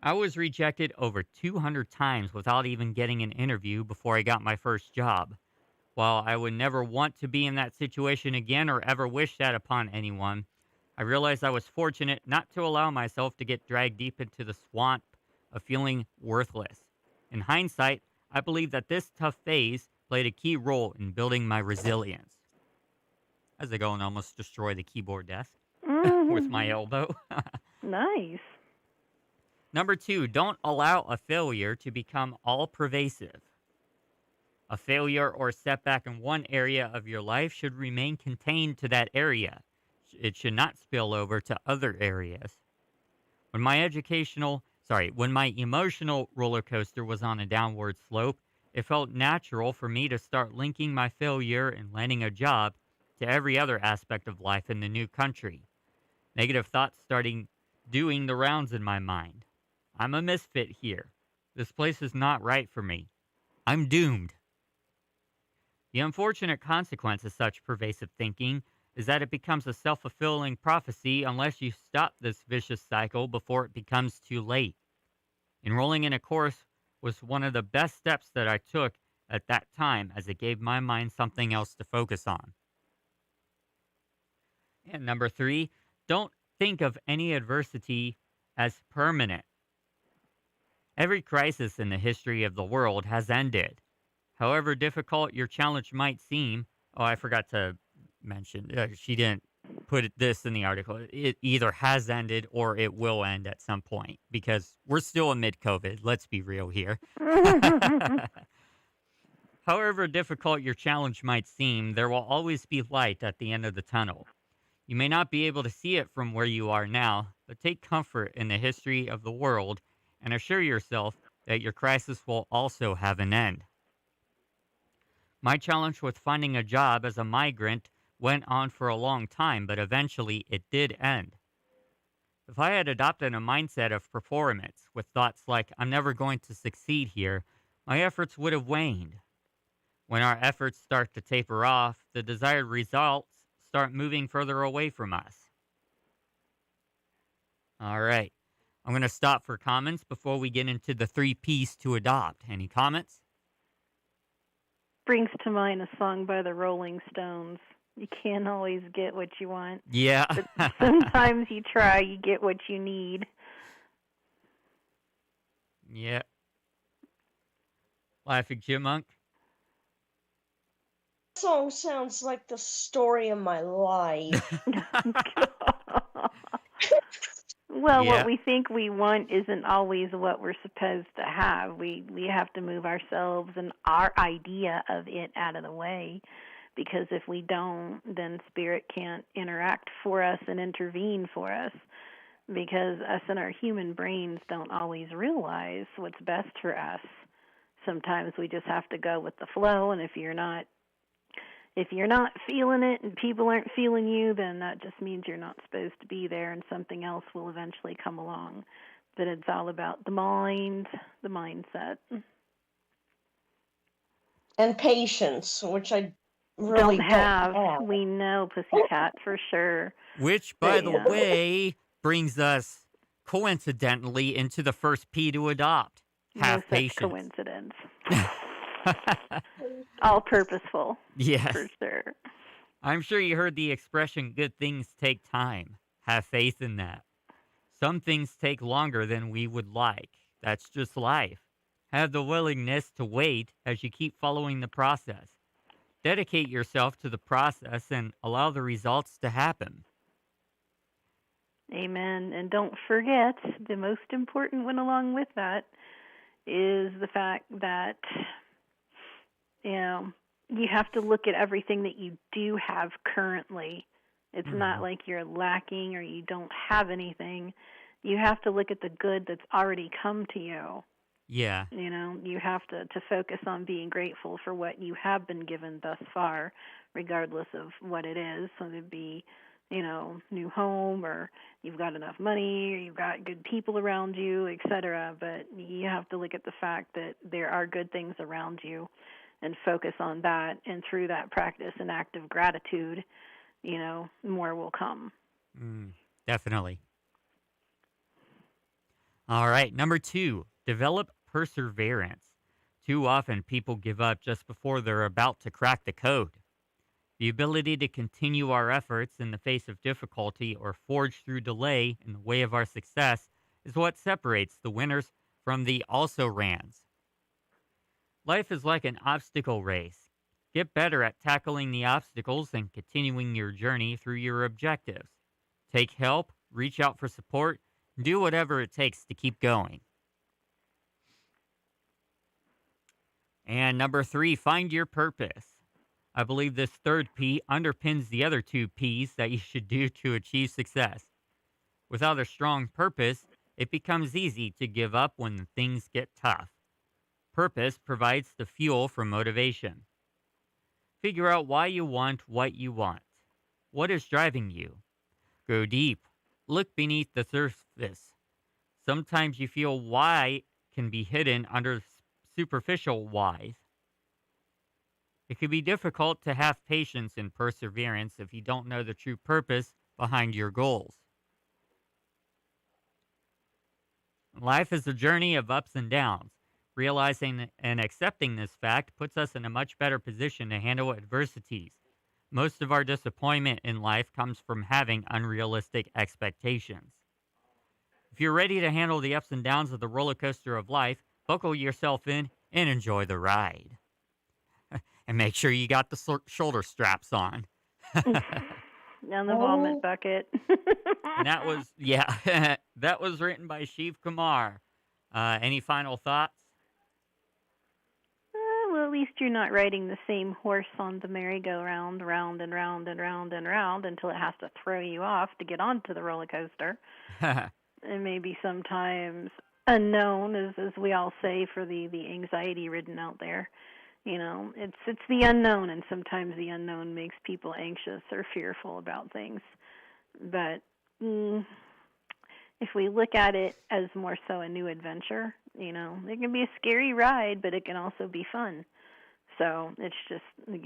I was rejected over 200 times without even getting an interview before I got my first job. While I would never want to be in that situation again or ever wish that upon anyone, I realized I was fortunate not to allow myself to get dragged deep into the swamp of feeling worthless. In hindsight, I believe that this tough phase played a key role in building my resilience. As I go and almost destroy the keyboard desk with my elbow. Nice. Number 2, don't allow a failure to become all-pervasive. A failure or setback in one area of your life should remain contained to that area. It should not spill over to other areas. When my emotional roller coaster was on a downward slope, it felt natural for me to start linking my failure in landing a job to every other aspect of life in the new country. Negative thoughts starting doing the rounds in my mind. I'm a misfit here. This place is not right for me. I'm doomed. The unfortunate consequence of such pervasive thinking is that it becomes a self-fulfilling prophecy unless you stop this vicious cycle before it becomes too late. Enrolling in a course was one of the best steps that I took at that time, as it gave my mind something else to focus on. And number 3, don't think of any adversity as permanent. Every crisis in the history of the world has ended. However difficult your challenge might seem, I forgot to mention, she didn't put this in the article. It either has ended or it will end at some point, because we're still amid COVID. Let's be real here. However difficult your challenge might seem, there will always be light at the end of the tunnel. You may not be able to see it from where you are now, but take comfort in the history of the world and assure yourself that your crisis will also have an end. My challenge with finding a job as a migrant went on for a long time, but eventually it did end. If I had adopted a mindset of performance with thoughts like, I'm never going to succeed here, my efforts would have waned. When our efforts start to taper off, the desired results start moving further away from us. All right. I'm going to stop for comments before we get into the 3 P's to adopt. Any comments? Brings to mind a song by the Rolling Stones. You can't always get what you want. Yeah. But sometimes you try, you get what you need. Yeah. Laughing Chipmunk? Song sounds like the story of my life. Well, Yeah. what we think we want isn't always what we're supposed to have. We have to move ourselves and our idea of it out of the way, because if we don't, then spirit can't interact for us and intervene for us, because us and our human brains don't always realize what's best for us. Sometimes we just have to go with the flow, and if you're not feeling it and people aren't feeling you, then that just means you're not supposed to be there, and something else will eventually come along. But it's all about the mind, the mindset. And patience, which I really don't have. We know, Pussycat, for sure. Which, by the way, brings us coincidentally into the first P to adopt. Have no patience. Such coincidence. All purposeful. Yes. For sure. I'm sure you heard the expression, good things take time. Have faith in that. Some things take longer than we would like. That's just life. Have the willingness to wait as you keep following the process. Dedicate yourself to the process and allow the results to happen. Amen. And don't forget, the most important one along with that is the fact that, you have to look at everything that you do have currently. It's not like you're lacking or you don't have anything. You have to look at the good that's already come to you. Yeah. You have to focus on being grateful for what you have been given thus far, regardless of what it is. So it'd be, new home, or you've got enough money, or you've got good people around you, etc. But you have to look at the fact that there are good things around you and focus on that. And through that practice and act of gratitude, more will come. Definitely. All right. Number 2, develop perseverance. Too often people give up just before they're about to crack the code. The ability to continue our efforts in the face of difficulty or forge through delay in the way of our success is what separates the winners from the also-rans. Life is like an obstacle race. Get better at tackling the obstacles and continuing your journey through your objectives. Take help, reach out for support, and do whatever it takes to keep going. And number 3, find your purpose. I believe this third P underpins the other 2 P's that you should do to achieve success. Without a strong purpose, it becomes easy to give up when things get tough. Purpose provides the fuel for motivation. Figure out why you want what you want. What is driving you? Go deep. Look beneath the surface. Sometimes you feel why can be hidden under superficial whys. It can be difficult to have patience and perseverance if you don't know the true purpose behind your goals. Life is a journey of ups and downs. Realizing and accepting this fact puts us in a much better position to handle adversities. Most of our disappointment in life comes from having unrealistic expectations. If you're ready to handle the ups and downs of the roller coaster of life, buckle yourself in and enjoy the ride. And make sure you got the shoulder straps on. On the vomit bucket. And that was, that was written by Shiv Kumar. Any final thoughts? Well, at least you're not riding the same horse on the merry-go-round, round and round and round and round until it has to throw you off to get onto the roller coaster. And maybe sometimes unknown, as we all say for the anxiety-ridden out there. It's the unknown, and sometimes the unknown makes people anxious or fearful about things. But if we look at it as more so a new adventure, it can be a scary ride, but it can also be fun. So it's just,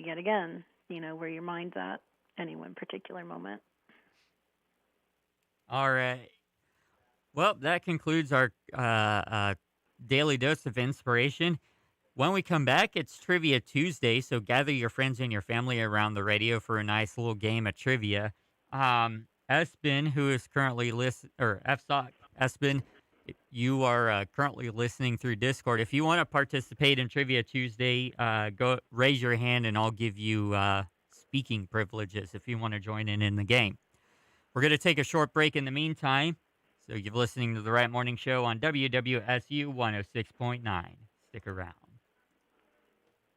yet again, where your mind's at any one particular moment. All right. Well, that concludes our daily dose of inspiration. When we come back, it's Trivia Tuesday, so gather your friends and your family around the radio for a nice little game of trivia. Espen, who is currently FSOC, Espen, you are currently listening through Discord. If you want to participate in Trivia Tuesday, go raise your hand and I'll give you speaking privileges if you want to join in the game. We're going to take a short break in the meantime. So you're listening to the Right Morning Show on WWSU 106.9. Stick around.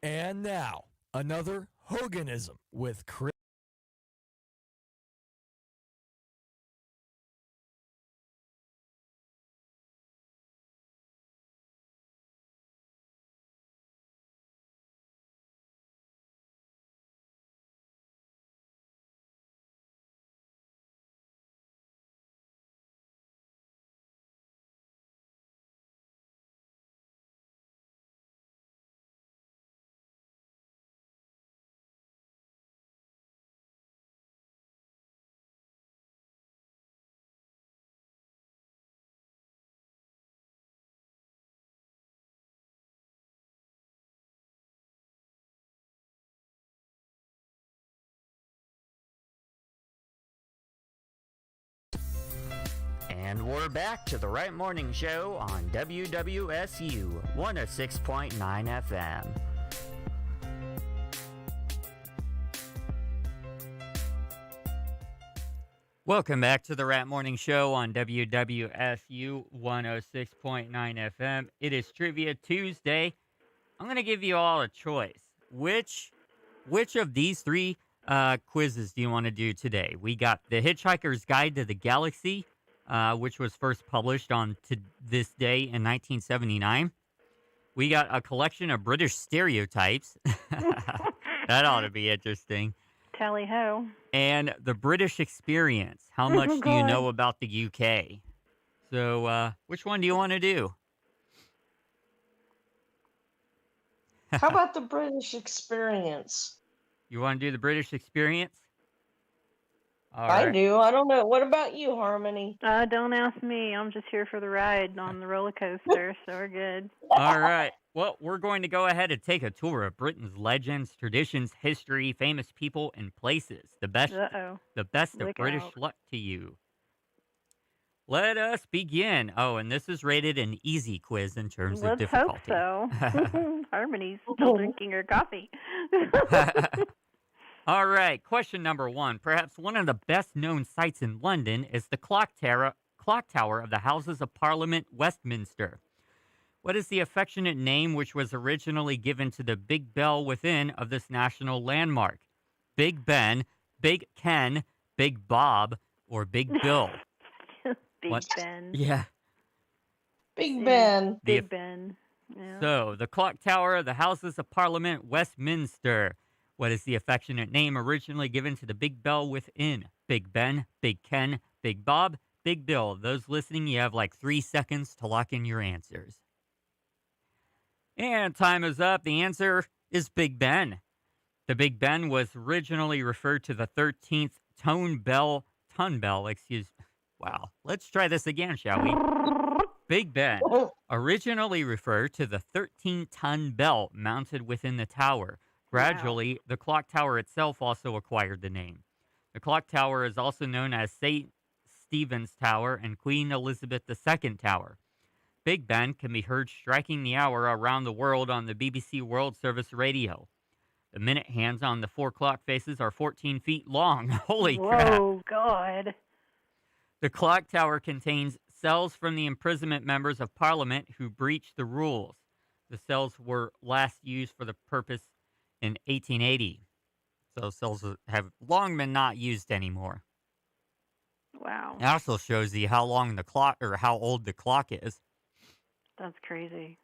And now, another Hoganism with Chris. And we're back to the Right Morning Show on WWSU 106.9 FM. Welcome back to the Right Morning Show on WWSU 106.9 FM. It is Trivia Tuesday. I'm going to give you all a choice. Which of these three quizzes do you want to do today? We got The Hitchhiker's Guide to the Galaxy, which was first published on to this day in 1979. We got a collection of British stereotypes. That ought to be interesting. Tally ho. And The British Experience. How much do you know about the UK? So, which one do you want to do? How about the British Experience? You want to do The British Experience? All I right. do. I don't know. What about you, Harmony? Don't ask me. I'm just here for the ride on the roller coaster, so we're good. All right. Well, we're going to go ahead and take a tour of Britain's legends, traditions, history, famous people, and places. The best of Look British out. luck to you. Let us begin. Oh, and this is rated an easy quiz in terms of Let's difficulty. hope so. Harmony's still drinking her coffee. All right. Question number 1. Perhaps one of the best-known sites in London is the clock tower of the Houses of Parliament, Westminster. What is the affectionate name which was originally given to the big bell within of this national landmark? Big Ben, Big Ken, Big Bob, or Big Bill? Big Ben. Yeah. Big Ben. Big Ben. Yeah. So, the clock tower of the Houses of Parliament, Westminster. What is the affectionate name originally given to the big bell within? Big Ben, Big Ken, Big Bob, Big Bill. Those listening, you have like 3 seconds to lock in your answers. And time is up. The answer is Big Ben. The Big Ben was originally referred to the 13th ton bell, Wow. Let's try this again, shall we? Big Ben originally referred to the 13-ton bell mounted within the tower. Gradually, the clock tower itself also acquired the name. The clock tower is also known as St. Stephen's Tower and Queen Elizabeth II Tower. Big Ben can be heard striking the hour around the world on the BBC World Service radio. The minute hands on the 4 clock faces are 14 feet long. Holy crap. Whoa, God. The clock tower contains cells from the imprisonment members of Parliament who breached the rules. The cells were last used for the purpose in 1880. So cells have long been not used anymore. Wow. It also shows you how long the clock or how old the clock is. That's crazy.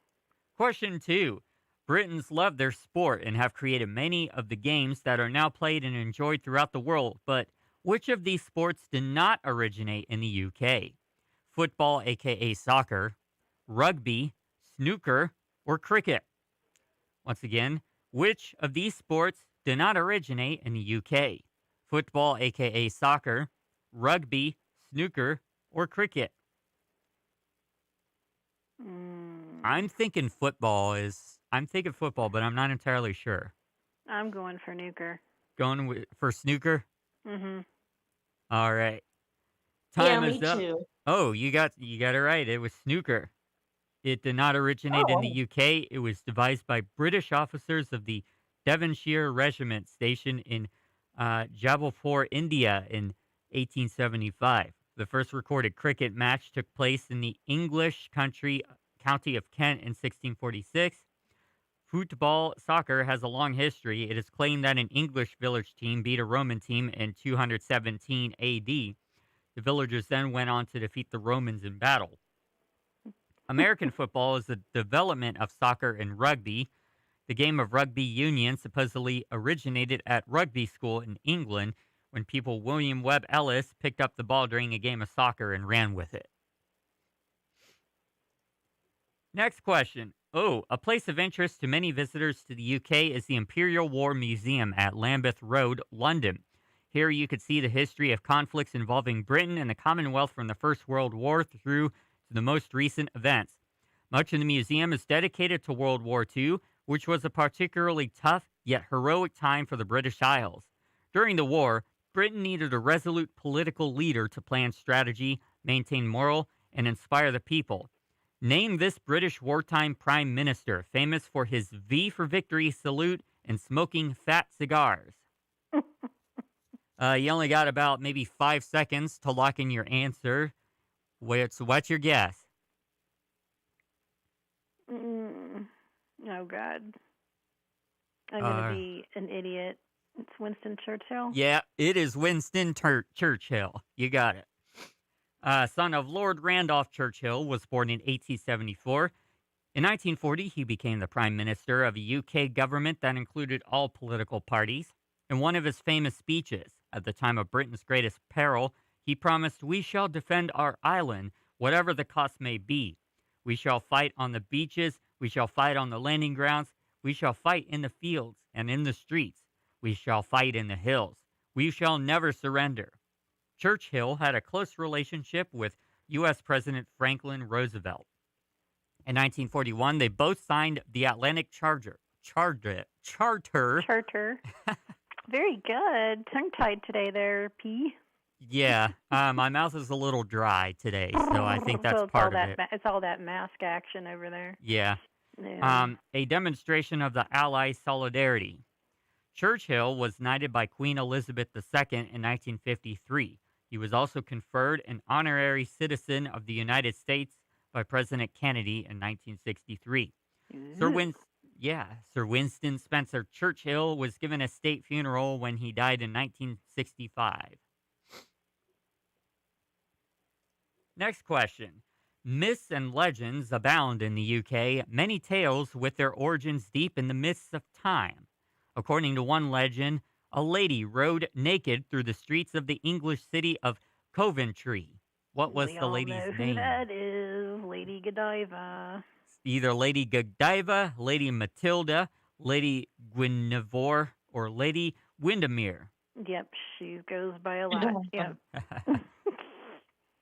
Question 2. Britons love their sport and have created many of the games that are now played and enjoyed throughout the world, but which of these sports did not originate in the UK? Football, aka soccer, rugby, snooker, or cricket? Once again, Which of these sports did not originate in the UK? Football, aka soccer, rugby, snooker, or cricket? I'm thinking football, but I'm not entirely sure. I'm going for snooker. For snooker? Mm-hmm. All right. Yeah, Time me is up. too. Oh, you got it right. It was snooker. It did not originate in the Oh, UK. It was devised by British officers of the Devonshire Regiment stationed in Jabalpur, India in 1875. The first recorded cricket match took place in the English county of Kent in 1646. Football soccer has a long history. It is claimed that an English village team beat a Roman team in 217 AD. The villagers then went on to defeat the Romans in battle. American football is the development of soccer and rugby. The game of rugby union supposedly originated at rugby school in England when people William Webb Ellis picked up the ball during a game of soccer and ran with it. Next question. Oh, a place of interest to many visitors to the UK is the Imperial War Museum at Lambeth Road, London. Here you could see the history of conflicts involving Britain and the Commonwealth from the First World War through to the most recent events. Much of the museum is dedicated to World War II, which was a particularly tough yet heroic time for the British Isles. During the war, Britain needed a resolute political leader to plan strategy, maintain moral, and inspire the people. Name this British wartime prime minister, famous for his V for victory salute and smoking fat cigars. You only got about maybe 5 seconds to lock in your answer. What's your guess? Oh, God. I'm going to be an idiot. It's Winston Churchill? Yeah, it is Winston Churchill. You got it. Son of Lord Randolph Churchill, was born in 1874. In 1940, he became the Prime Minister of a UK government that included all political parties. In one of his famous speeches, at the time of Britain's greatest peril, he promised, "We shall defend our island, whatever the cost may be. We shall fight on the beaches, we shall fight on the landing grounds, we shall fight in the fields and in the streets. We shall fight in the hills. We shall never surrender." Churchill had a close relationship with U.S. President Franklin Roosevelt. In 1941, they both signed the Atlantic Charter. Very good. Tongue-tied today there, P. Yeah, my mouth is a little dry today, so I think that's So part of it. It's all that mask action over there. Yeah. Yeah. A demonstration of the Allies' solidarity. Churchill was knighted by Queen Elizabeth II in 1953. He was also conferred an honorary citizen of the United States by President Kennedy in 1963. Sir Winston Spencer Churchill was given a state funeral when he died in 1965. Next question. Myths and legends abound in the UK, many tales with their origins deep in the mists of time. According to one legend, a lady rode naked through the streets of the English city of Coventry. What was the lady's name? We all know who that is, Lady Godiva. Either Lady Godiva, Lady Matilda, Lady Guinevere, or Lady Windermere. Yep, she goes by a lot. Yep.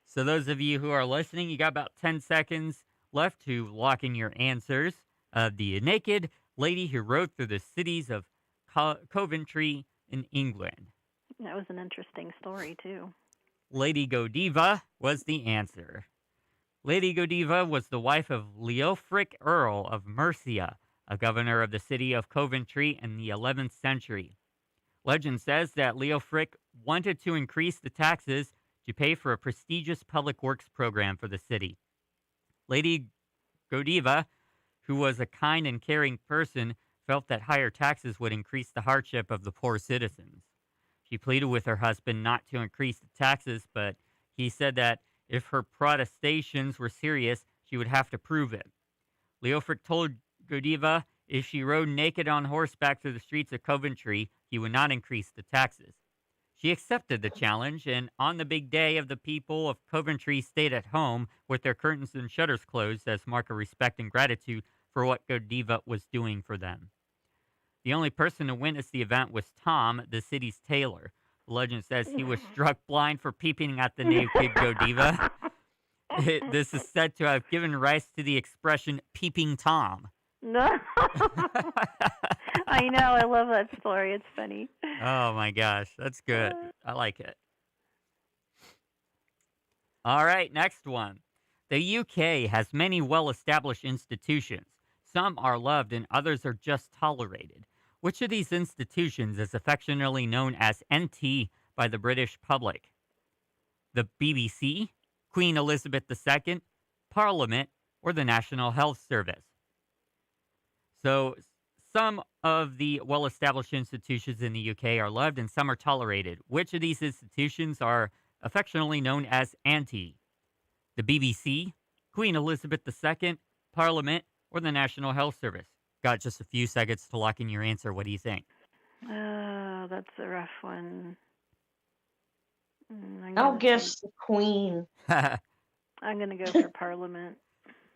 So those of you who are listening, you got about 10 seconds left to lock in your answers. The naked lady who rode through the cities of Coventry in England. That was an interesting story, too. Lady Godiva was the answer. Lady Godiva was the wife of Leofric, Earl of Mercia, a governor of the city of Coventry in the 11th century. Legend says that Leofric wanted to increase the taxes to pay for a prestigious public works program for the city. Lady Godiva, who was a kind and caring person, felt that higher taxes would increase the hardship of the poor citizens. She pleaded with her husband not to increase the taxes, but he said that if her protestations were serious, she would have to prove it. Leofric told Godiva if she rode naked on horseback through the streets of Coventry, he would not increase the taxes. She accepted the challenge, and on the big day of the people of Coventry stayed at home with their curtains and shutters closed as mark of respect and gratitude for what Godiva was doing for them. The only person to witness the event was Tom, the city's tailor. The legend says he was struck blind for peeping at the naked Godiva. This is said to have given rise to the expression "peeping Tom." No. I know. I love that story. It's funny. Oh my gosh, that's good. I like it. All right, next one. The UK has many well-established institutions. Some are loved and others are just tolerated. Which of these institutions is affectionately known as NT by the British public? The BBC, Queen Elizabeth II, Parliament, or the National Health Service? So some of the well-established institutions in the UK are loved and some are tolerated. Which of these institutions are affectionately known as NT? The BBC, Queen Elizabeth II, Parliament, or the National Health Service? Got just a few seconds to lock in your answer. What do you think? Oh, that's a rough one. I'll guess the Queen. I'm going to go for Parliament.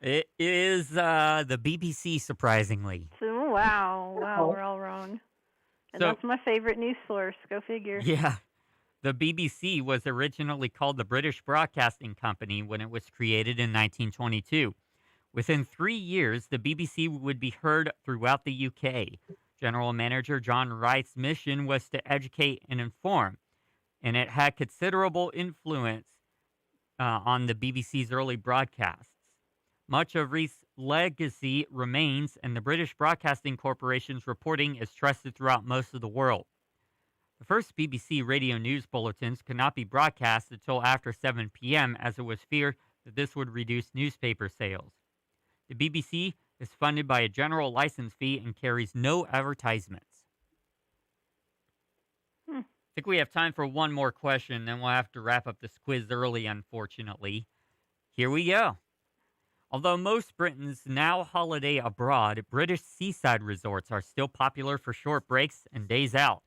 It is the BBC, surprisingly. So, wow, we're all wrong. And So- that's my favorite news source. Go figure. Yeah. The BBC was originally called the British Broadcasting Company when it was created in 1922. Within 3 years, the BBC would be heard throughout the UK. General Manager John Wright's mission was to educate and inform, and it had considerable influence on the BBC's early broadcasts. Much of Wright's legacy remains, and the British Broadcasting Corporation's reporting is trusted throughout most of the world. The first BBC radio news bulletins could not be broadcast until after 7 p.m. as it was feared that this would reduce newspaper sales. The BBC is funded by a general license fee and carries no advertisements. I think we have time for one more question, then we'll have to wrap up this quiz early, unfortunately. Here we go. Although most Britons now holiday abroad, British seaside resorts are still popular for short breaks and days out.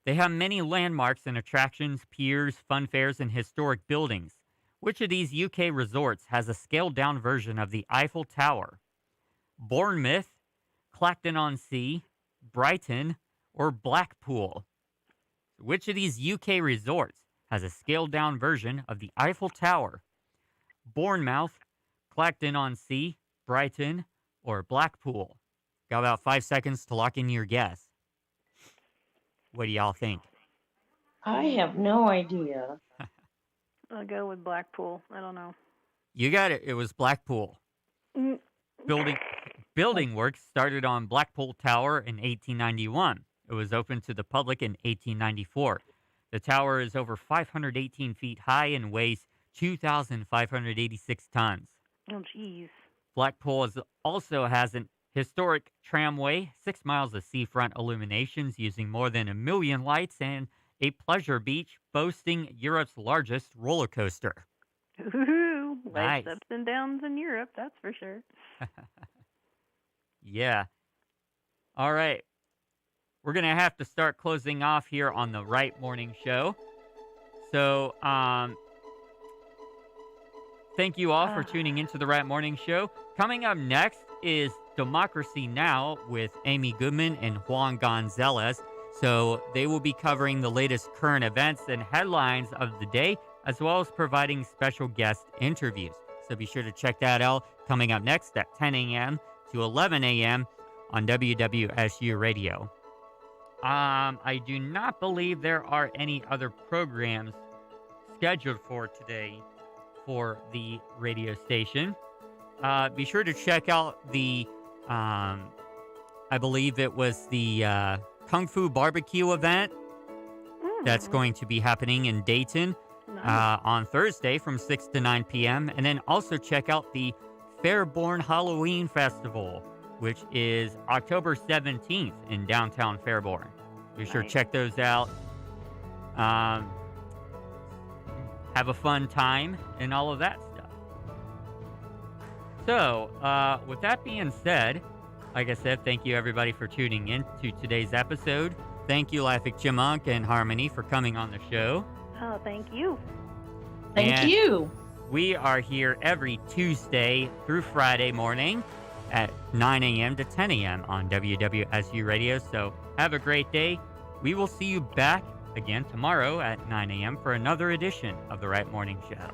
They have many landmarks and attractions, piers, fun fairs, and historic buildings. Which of these UK resorts has a scaled-down version of the Eiffel Tower? Bournemouth, Clacton-on-Sea, Brighton, or Blackpool? Which of these UK resorts has a scaled-down version of the Eiffel Tower? Bournemouth, Clacton-on-Sea, Brighton, or Blackpool? Got about 5 seconds to lock in your guess. What do y'all think? I have no idea. I'll go with Blackpool. I don't know. You got it. It was Blackpool. Building work started on Blackpool Tower in 1891. It was opened to the public in 1894. The tower is over 518 feet high and weighs 2,586 tons. Oh, geez. Blackpool also has an historic tramway, 6 miles of seafront illuminations using more than 1 million lights, and a pleasure beach boasting Europe's largest roller coaster. Ooh, Nice. life's ups and downs in Europe, that's for sure. Yeah. All right. We're going to have to start closing off here on the Wright Morning Show. So, thank you all for tuning into the Wright Morning Show. Coming up next is Democracy Now! With Amy Goodman and Juan Gonzalez. So they will be covering the latest current events and headlines of the day, as well as providing special guest interviews. So be sure to check that out coming up next at 10 a.m. to 11 a.m. on WWSU Radio. I do not believe there are any other programs scheduled for today for the radio station. Be sure to check out the, I believe it was the Kung Fu Barbecue event that's going to be happening in Dayton on Thursday from 6 to 9 p.m. And then also check out the Fairborn Halloween Festival, which is October 17th in downtown Fairborn. Be sure to check those out. Have a fun time and all of that stuff. So, with that being said, like I said, thank you everybody for tuning in to today's episode. Thank you, Lifeic Chipmunk and Harmony, for coming on the show. Oh, thank you. Thank you. We are here every Tuesday through Friday morning at 9 a.m. to 10 a.m. on WWSU Radio. So have a great day. We will see you back again tomorrow at 9 a.m. for another edition of the Wright Morning Show.